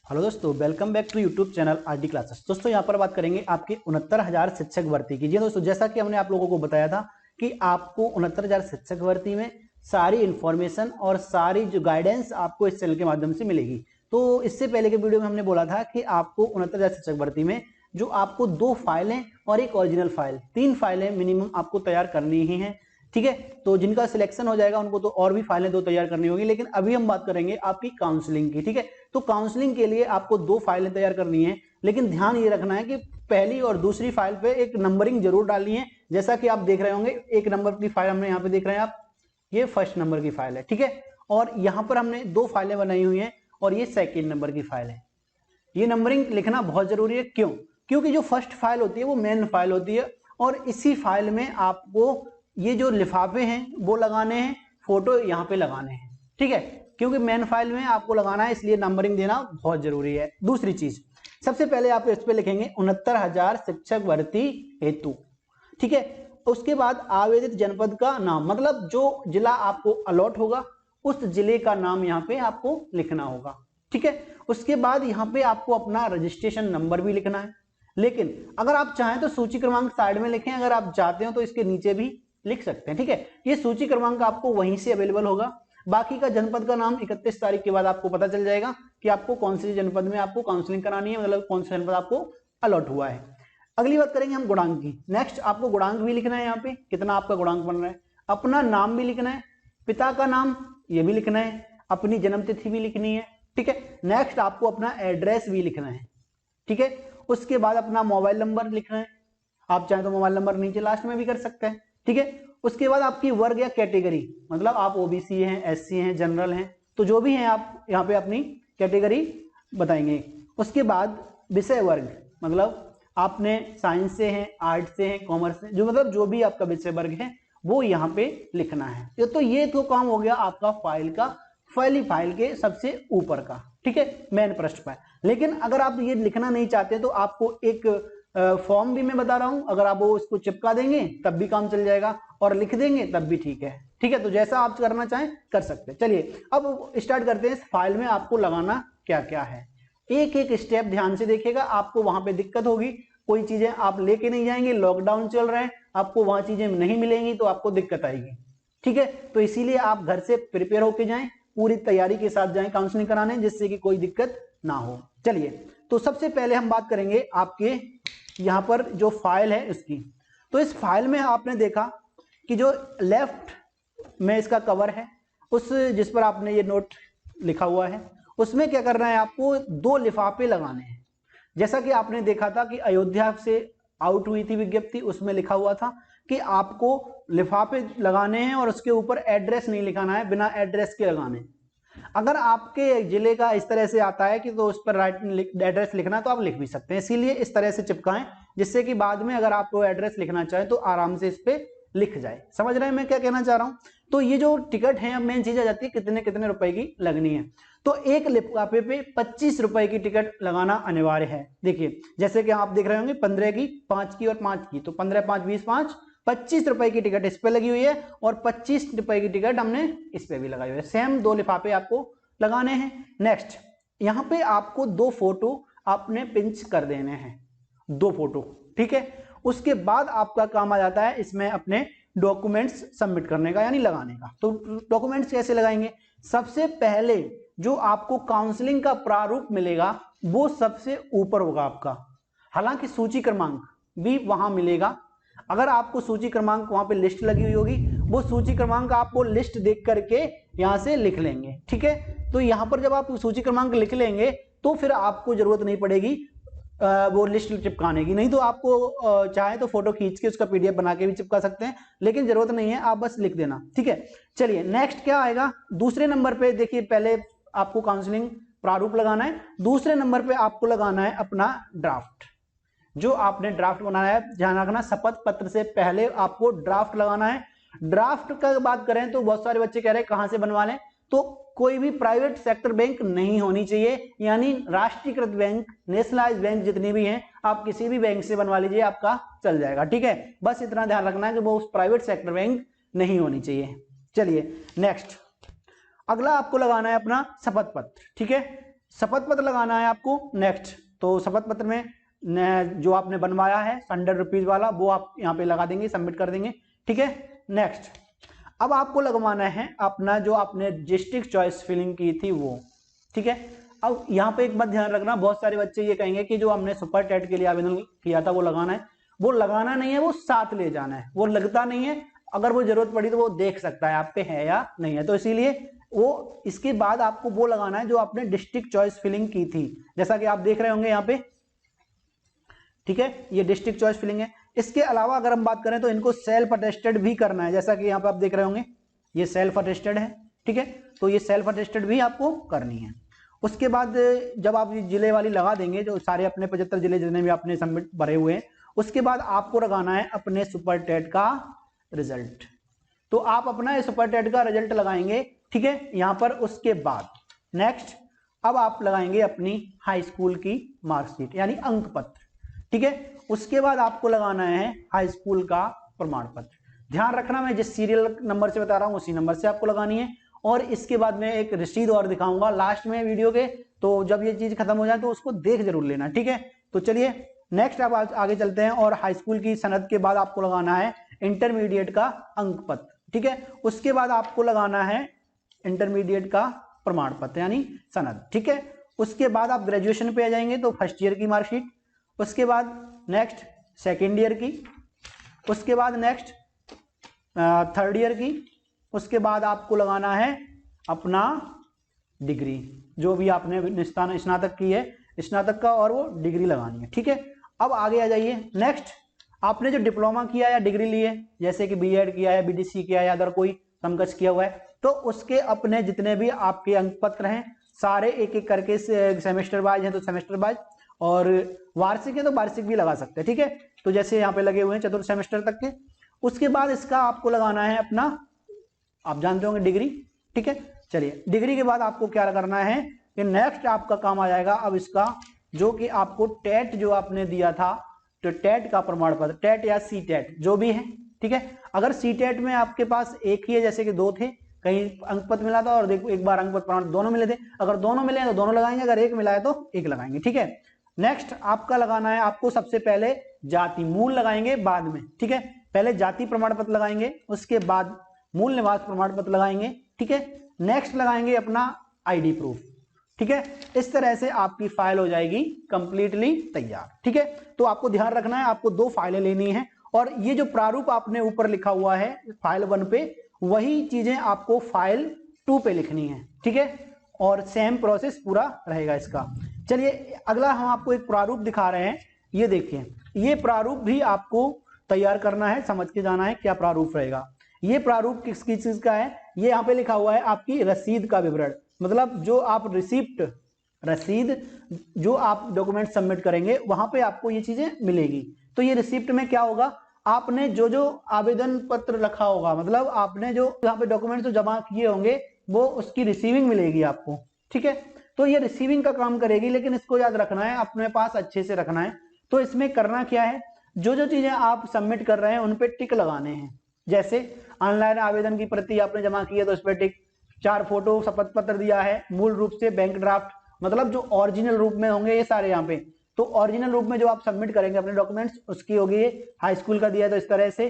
Hello दोस्तों, welcome back to YouTube channel RD classes. दोस्तों यहाँ पर बात करेंगे आपकी 69,000 शिक्षक भर्ती की। जी दोस्तों, जैसा कि हमने आप लोगों को बताया था कि आपको 69,000 शिक्षक भर्ती में सारी इन्फॉर्मेशन और सारी जो गाइडेंस आपको इस चैनल के माध्यम से मिलेगी। तो इससे पहले के वीडियो में हमने बोला था कि आपको 69,000 शिक्षक भर्ती में जो आपको 2 फाइलें और एक ओरिजिनल फाइल, 3 फाइलें मिनिमम आपको तैयार करनी ही है। ठीक है, तो जिनका सिलेक्शन हो जाएगा उनको तो और भी फाइलें 2 तैयार करनी होगी, लेकिन अभी हम बात करेंगे आपकी काउंसलिंग की। ठीक है, तो काउंसलिंग के लिए आपको 2 फाइलें तैयार करनी है, लेकिन ध्यान ये रखना है कि पहली और दूसरी फाइल पे एक नंबरिंग जरूर डालनी है। जैसा कि आप देख रहे होंगे, 1 नंबर की फाइल हमने यहाँ पे देख रहे हैं आप, ये फर्स्ट नंबर की फाइल है। ठीक है, और यहाँ पर हमने 2 फाइलें बनाई हुई हैं और ये सेकेंड नंबर की फाइल है। ये नंबरिंग लिखना बहुत जरूरी है। क्यों? क्योंकि जो फर्स्ट फाइल होती है वो मेन फाइल होती है और इसी फाइल में आपको ये जो लिफाफे हैं वो लगाने हैं, फोटो यहाँ पे लगाने हैं। ठीक है, क्योंकि मेन फाइल में आपको लगाना है, इसलिए नंबरिंग देना बहुत जरूरी है। दूसरी चीज, सबसे पहले आप इस पे लिखेंगे 69,000 शिक्षक भर्ती हेतु। ठीक है, उसके बाद आवेदित जनपद का नाम, मतलब जो जिला आपको अलॉट होगा उस जिले का नाम यहाँ पे आपको लिखना होगा। ठीक है, उसके बाद यहाँ पे आपको अपना रजिस्ट्रेशन नंबर भी लिखना है, लेकिन अगर आप चाहें तो सूची क्रमांक साइड में लिखें, अगर आप चाहते हो तो इसके नीचे भी लिख सकते हैं। ठीक है, ये सूची क्रमांक आपको वहीं से अवेलेबल होगा। बाकी का जनपद का नाम 31 तारीख के बाद आपको पता चल जाएगा कि आपको कौन से जनपद में आपको काउंसलिंग करानी है, मतलब कौन सा जनपद आपको अलॉट हुआ है। अगली बात करेंगे हम गुणांक की। नेक्स्ट आपको गुणांक भी लिखना है, यहाँ पे कितना आपका गुणांक बन रहा है, अपना नाम भी लिखना है, पिता का नाम ये भी लिखना है, अपनी जन्म तिथि भी लिखनी है। ठीक है, नेक्स्ट आपको अपना एड्रेस भी लिखना है। ठीक है, उसके बाद अपना मोबाइल नंबर लिखना है, आप चाहे तो मोबाइल नंबर नीचे लास्ट में भी कर सकते हैं। ठीक है, उसके बाद आपकी वर्ग या कैटेगरी, मतलब आप ओबीसी हैं, एससी हैं, जनरल हैं, तो जो भी हैं आप यहाँ पे अपनी कैटेगरी बताएंगे। उसके बाद विषय वर्ग, मतलब आपने साइंस से हैं, आर्ट से हैं, कॉमर्स से, जो मतलब जो भी आपका विषय वर्ग है वो यहाँ पे लिखना है। तो ये तो काम हो गया आपका फाइल का, पहली फाइल के सबसे ऊपर का। ठीक है, मेन पृष्ठ पर। लेकिन अगर आप ये लिखना नहीं चाहते तो आपको एक फॉर्म भी मैं बता रहा हूं, अगर आप वो इसको चिपका देंगे तब भी काम चल जाएगा और लिख देंगे तब भी ठीक है। ठीक है, तो जैसा आप करना चाहें कर सकते हैं। चलिए अब स्टार्ट करते हैं इस फाइल में आपको लगाना क्या क्या है। एक एक स्टेप ध्यान से देखिएगा, आपको वहां पे दिक्कत होगी, कोई चीजें आप लेके नहीं जाएंगे, लॉकडाउन चल रहा है, आपको वहां चीजें नहीं मिलेंगी तो आपको दिक्कत आएगी। ठीक है, तो इसीलिए आप घर से प्रिपेयर होके जाएं, पूरी तैयारी के साथ जाएं काउंसलिंग कराने, जिससे कि कोई दिक्कत ना हो। चलिए, तो सबसे पहले हम बात करेंगे आपके यहां पर जो फाइल है इसकी। तो इस फाइल में आपने देखा कि जो लेफ्ट में इसका कवर है, उस जिस पर आपने ये नोट लिखा हुआ है, उसमें क्या करना है, आपको 2 लिफाफे लगाने हैं। जैसा कि आपने देखा था कि अयोध्या से आउट हुई थी विज्ञप्ति, उसमें लिखा हुआ था कि आपको लिफाफे लगाने हैं और उसके ऊपर एड्रेस नहीं लिखाना है, बिना एड्रेस के लगाने। अगर आपके जिले का इस तरह से आता है कि तो उस पर राइट एड्रेस लिखना, तो आप लिख भी सकते हैं, इसीलिए इस तरह से चिपकाएं, जिससे कि बाद में अगर आप एड्रेस लिखना चाहें तो आराम से इस पे लिख जाए। समझ रहे हैं मैं क्या कहना चाह रहा हूं? तो ये जो टिकट है, अब मेन चीज आ जाती है कितने कितने रुपए की लगनी है। तो एक लिफाफे पे 25 रुपए की टिकट लगाना अनिवार्य है। देखिए, जैसे कि आप देख रहे होंगे 15 की, 5 की और 5 की, तो 15 5 20 5, 25 रुपए की टिकट इस पे लगी हुई है और 25 रुपए की टिकट हमने इस पे भी लगाई हुई है। सेम 2 लिफाफे आपको लगाने हैं। नेक्स्ट, यहां पे आपको 2 फोटो आपने पिंच कर देने हैं, 2 फोटो। ठीक है, उसके बाद आपका काम आ जाता है इसमें अपने डॉक्यूमेंट्स सबमिट करने का, यानी लगाने का। तो डॉक्यूमेंट्स कैसे लगाएंगे? सबसे पहले जो आपको काउंसलिंग का प्रारूप मिलेगा वो सबसे ऊपर होगा आपका, हालांकि सूची क्रमांक भी वहां मिलेगा। अगर आपको सूची क्रमांक वहां पे लिस्ट लगी हुई होगी, वो सूची क्रमांक आपको लिस्ट देख करके यहां से लिख लेंगे। ठीक है, तो यहां पर जब आप सूची क्रमांक लिख लेंगे तो फिर आपको जरूरत नहीं पड़ेगी वो लिस्ट चिपकाने की। नहीं तो आपको चाहे तो फोटो खींच के उसका पीडीएफ बना के भी चिपका सकते हैं, लेकिन जरूरत नहीं है, आप बस लिख देना। ठीक है, चलिए नेक्स्ट क्या आएगा? दूसरे नंबर पे देखिए, पहले आपको काउंसलिंग प्रारूप लगाना है, दूसरे नंबर पे आपको लगाना है अपना ड्राफ्ट। जो आपने ड्राफ्ट बनाया है, ध्यान रखना शपथ पत्र से पहले आपको ड्राफ्ट लगाना है। ड्राफ्ट का बात करें तो बहुत सारे बच्चे कह रहे हैं कहां से बनवा लें, तो कोई भी प्राइवेट सेक्टर बैंक नहीं होनी चाहिए, यानी राष्ट्रीयकृत बैंक, नेशनलाइज बैंक जितनी भी हैं, आप किसी भी बैंक से बनवा लीजिए, आपका चल जाएगा। ठीक है, बस इतना ध्यान रखना है कि वो प्राइवेट सेक्टर बैंक नहीं होनी चाहिए। चलिए नेक्स्ट, अगला आपको लगाना है अपना शपथ पत्र। ठीक है, शपथ पत्र लगाना है आपको। नेक्स्ट, तो शपथ पत्र में जो आपने बनवाया है 100 रुपीज वाला वो आप यहाँ पे लगा देंगे, सबमिट कर देंगे, ठीक है। नेक्स्ट, अब आपको लगवाना है अपना जो आपने डिस्ट्रिक्ट चॉइस फिलिंग की थी वो, ठीक है। अब यहाँ पे एक बात ध्यान रखना, बहुत सारे बच्चे ये कहेंगे कि जो हमने सुपर टेट के लिए आवेदन किया था वो लगाना है। वो लगाना नहीं है, वो साथ ले जाना है, वो लगता नहीं है। अगर वो जरूरत पड़ी तो वो देख सकता है आप पे है या नहीं है, तो इसीलिए वो इसके बाद आपको वो लगाना है जो आपने डिस्ट्रिक्ट चॉइस फिलिंग की थी, जैसा कि आप देख रहे होंगे यहाँ पे, ठीक है। ये डिस्ट्रिक्ट चॉइस फिलिंग है। इसके अलावा अगर हम बात करें तो इनको सेल्फ अटेस्टेड भी करना है, जैसा कि यहाँ पे आप देख रहे होंगे ये सेल्फ अटेस्टेड है, ठीक है। तो ये सेल्फ अटेस्टेड भी आपको करनी है। उसके बाद जब आप जिले वाली लगा देंगे, जो सारे अपने 75 जिले जितने भी आपने सबमिट भरे हुए हैं, उसके बाद आपको लगाना है अपने सुपर टेट का रिजल्ट। तो आप अपना सुपर टेट का रिजल्ट लगाएंगे, ठीक है, यहां पर। उसके बाद नेक्स्ट, अब आप लगाएंगे अपनी हाई स्कूल की मार्कशीट यानी अंक पत्र, ठीक है। उसके बाद आपको लगाना है हाई स्कूल का प्रमाण पत्र। ध्यान रखना, मैं जिस सीरियल नंबर से बता रहा हूं उसी नंबर से आपको लगानी है। और इसके बाद मैं एक रसीद और दिखाऊंगा लास्ट में वीडियो के, तो जब ये चीज खत्म हो जाए तो उसको देख जरूर लेना, ठीक है। तो चलिए नेक्स्ट अब आगे चलते हैं। और हाई स्कूल की सनद के बाद आपको लगाना है इंटरमीडिएट का अंक पत्र, ठीक है। उसके बाद आपको लगाना है इंटरमीडिएट का प्रमाण पत्र यानी सनद, ठीक है। उसके बाद आप ग्रेजुएशन पे आ जाएंगे तो फर्स्ट ईयर की मार्कशीट, उसके बाद नेक्स्ट सेकेंड ईयर की, उसके बाद नेक्स्ट थर्ड ईयर की, उसके बाद आपको लगाना है अपना डिग्री, जो भी आपने स्नातक की है, स्नातक का, और वो डिग्री लगानी है, ठीक है। अब आगे आ जाइए। नेक्स्ट, आपने जो डिप्लोमा किया या डिग्री ली है, जैसे कि बीएड किया है, बीडीसी किया है या अदर कोई समकक्ष किया हुआ है, तो उसके अपने जितने भी आपके अंक पत्र हैं सारे एक एक करके, सेमेस्टर वाइज है तो सेमेस्टर वाइज, और वार्षिक है तो वार्षिक भी लगा सकते हैं, ठीक है। तो जैसे यहाँ पे लगे हुए हैं चतुर्थ सेमेस्टर तक के। उसके बाद इसका आपको लगाना है अपना, आप जानते होंगे, डिग्री, ठीक है। चलिए, डिग्री के बाद आपको क्या करना है कि नेक्स्ट आपका काम आ जाएगा अब इसका, जो कि आपको टेट जो आपने दिया था, तो टेट का प्रमाण पत्र, टेट या सी टेट जो भी है, ठीक है। अगर सी टेट में आपके पास एक ही है, जैसे कि दो थे, कहीं अंक पत्र मिला था और देखो एक बार अंक पत्र प्रमाण दोनों मिले थे, अगर दोनों मिले हैं तो दोनों लगाएंगे, अगर एक मिला है तो एक लगाएंगे, ठीक है। नेक्स्ट आपका लगाना है, आपको सबसे पहले जाति मूल लगाएंगे बाद में, ठीक है। पहले जाति प्रमाण पत्र लगाएंगे, उसके बाद मूल निवास प्रमाण पत्र लगाएंगे, ठीक है। नेक्स्ट लगाएंगे अपना आईडी प्रूफ, ठीक है। इस तरह से आपकी फाइल हो जाएगी कंप्लीटली तैयार, ठीक है। तो आपको ध्यान रखना है, आपको 2 फाइलें लेनी है, और ये जो प्रारूप आपने ऊपर लिखा हुआ है फाइल 1 पे, वही चीजें आपको फाइल 2 पे लिखनी है, ठीक है। और सेम प्रोसेस पूरा रहेगा इसका। चलिए अगला हम आपको एक प्रारूप दिखा रहे हैं, ये देखिए, ये प्रारूप भी आपको तैयार करना है, समझ के जाना है क्या प्रारूप रहेगा। ये प्रारूप किसकी चीज का है, ये यहाँ पे लिखा हुआ है आपकी रसीद का विवरण, मतलब जो आप रिसिप्ट, रसीद जो आप डॉक्यूमेंट सबमिट करेंगे वहां पे आपको ये चीजें मिलेगी। तो ये रिसिप्ट में क्या होगा, आपने जो जो आवेदन पत्र रखा होगा, मतलब आपने जो यहाँ पे डॉक्यूमेंट जो जमा किए होंगे वो उसकी रिसीविंग मिलेगी आपको, ठीक है। तो ये रिसीविंग का काम करेगी, लेकिन इसको याद रखना है, अपने पास अच्छे से रखना है। तो इसमें करना क्या है, जो जो चीजें आप सबमिट कर रहे हैं उन पे टिक लगाने हैं। जैसे ऑनलाइन आवेदन की प्रति आपने जमा की है तो उस पर टिक, 4 फोटो शपथ पत्र दिया है, मूल रूप से बैंक ड्राफ्ट, मतलब जो ओरिजिनल रूप में होंगे ये सारे यहाँ पे, तो ओरिजिनल रूप में जो आप सबमिट करेंगे अपने डॉक्यूमेंट्स उसकी होगी। हाई स्कूल का दिया है तो इस तरह से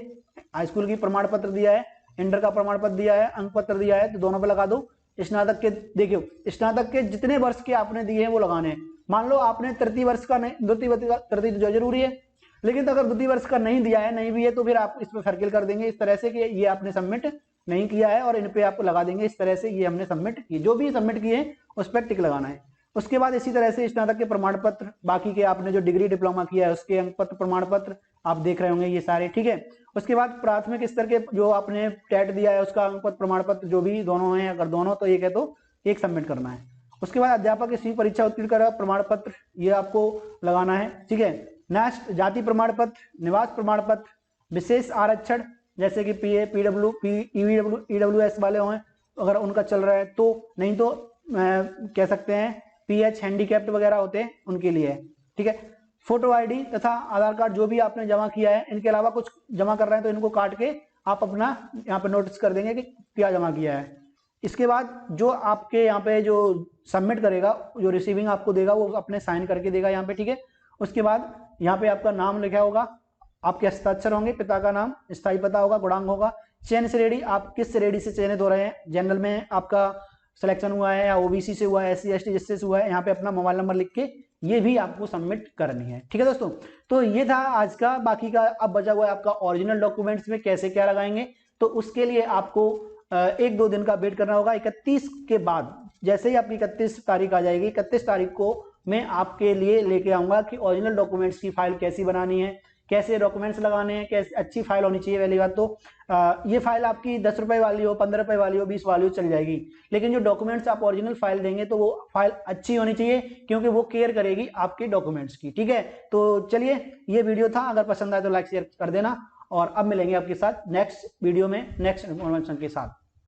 हाई स्कूल की प्रमाण पत्र दिया है, इंटर का प्रमाण पत्र दिया है, अंक पत्र दिया है, तो दोनों पे लगा दो। स्नातक के देखिए, स्नातक के जितने वर्ष के आपने दिए हैं वो लगाने हैं। मान लो आपने तृतीय वर्ष का नहीं, तृतीय जो जरूरी है, लेकिन तो अगर द्वितीय वर्ष का नहीं दिया है, नहीं भी है, तो फिर आप इस पर सर्किल कर देंगे इस तरह से कि ये आपने सबमिट नहीं किया है, और इन पे आपको लगा देंगे इस तरह से ये हमने सबमिट की, जो भी सबमिट किए उस पर टिक लगाना है। उसके बाद इसी तरह से स्नातक के प्रमाण पत्र, बाकी के आपने जो डिग्री डिप्लोमा किया है उसके अंक पत्र प्रमाण पत्र आप देख रहे होंगे ये सारे, ठीक है। उसके बाद प्राथमिक स्तर के जो आपने टेट दिया है उसका अंक पत्र प्रमाण पत्र जो भी दोनों हैं, अगर दोनों तो एक है तो एक सबमिट करना है। उसके बाद अध्यापक की परीक्षा उत्तीर्ण कर प्रमाण पत्र ये आपको लगाना है, ठीक है। नेक्स्ट जाति प्रमाण पत्र, निवास प्रमाण पत्र, विशेष आरक्षण जैसे कि पीए, पीडब्ल्यू, ईडब्ल्यूएस वाले हों अगर उनका चल रहा है तो, नहीं तो कह सकते हैं पीएच हैंडीकैप्ड वगैरह होते हैं उनके लिए, ठीक है। फोटो आईडी तथा आधार कार्ड जो भी आपने जमा किया है, इनके अलावा कुछ जमा कर रहे हैं तो इनको काट के आप अपना यहाँ पे नोटिस कर देंगे कि क्या जमा किया है। इसके बाद जो आपके यहाँ पे जो सबमिट करेगा, जो रिसीविंग आपको देगा वो अपने साइन करके देगा यहाँ पे, ठीक है। उसके बाद यहाँ पे आपका नाम लिखा होगा, आपके हस्ताक्षर होंगे, पिता का नाम, स्थायी पता होगा, गुणांक होगा, चयन श्रेणी, आप किस श्रेणी से चयनित हो रहे हैं, जनरल में आपका सिलेक्शन हुआ है या ओबीसी से हुआ है, एससी एसटी जिससे हुआ है, यहाँ पे अपना मोबाइल नंबर लिख के ये भी आपको सबमिट करनी है, ठीक है दोस्तों। तो ये था आज का, बाकी का अब बचा हुआ है आपका ओरिजिनल डॉक्यूमेंट्स में कैसे क्या लगाएंगे। तो उसके लिए आपको 1-2 दिन का वेट करना होगा। 31 के बाद, जैसे ही आपकी 31 तारीख आ जाएगी, 31 तारीख को मैं आपके लिए लेके आऊंगा कि ओरिजिनल डॉक्यूमेंट्स की फाइल कैसी बनानी है, कैसे डॉक्यूमेंट्स लगाने हैं, कैसे अच्छी फाइल होनी चाहिए। पहली बात तो ये फाइल आपकी 10 रुपए वाली हो, 15 रुपए वाली हो, 20 वाली हो, चल जाएगी, लेकिन जो डॉक्यूमेंट्स आप ओरिजिनल फाइल देंगे तो वो फाइल अच्छी होनी चाहिए, क्योंकि वो केयर करेगी आपके डॉक्यूमेंट्स की, ठीक है। तो चलिए, ये वीडियो था, अगर पसंद आए तो लाइक शेयर कर देना, और अब मिलेंगे आपके साथ नेक्स्ट वीडियो में नेक्स्ट इन्फॉर्मेशन के साथ।